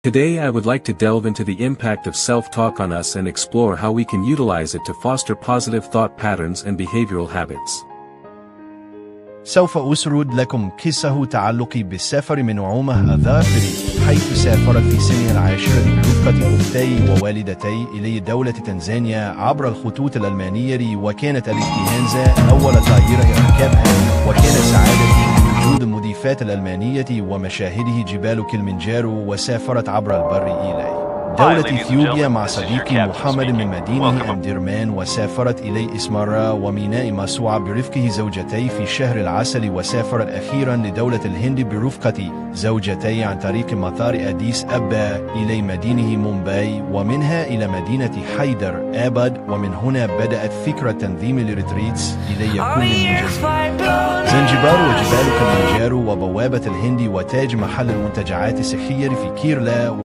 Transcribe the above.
Today I would like to delve into the impact of self-talk on us and explore how we can utilize it to foster positive thought patterns and behavioral habits. سوف أسرد لكم قصة تعلقي بالسفر من عومة الظافر، حيث سافرت في سنها العاشرة برفقة أختي ووالدتي إلى دولة تنزانيا عبر الخطوط الألمانية، وكانت الاستهانزة أول طائرة أركبها، وكان سعادتي بوجود المضيفات الألمانية ومشاهده جبال كلمنجارو. وسافرت عبر البر إلى دولة إثيوبيا مع صديقي محمد من مدينة أمدرمان، وسافرت إلى إسمارا وميناء مسوعة برفقه زوجتي في شهر العسل، وسافرت أخيرا لدولة الهند برفقة زوجتي عن طريق مطار أديس أبا إلى مدينة مومباي، ومنها إلى مدينة حيدر آباد. ومن هنا بدأت فكرة تنظيم الريتريتس إلى يكون المنجز زنجبار وجبال كلمنجارو وبوابة الهند وتاج محل المنتجعات الصحية في كيرلا.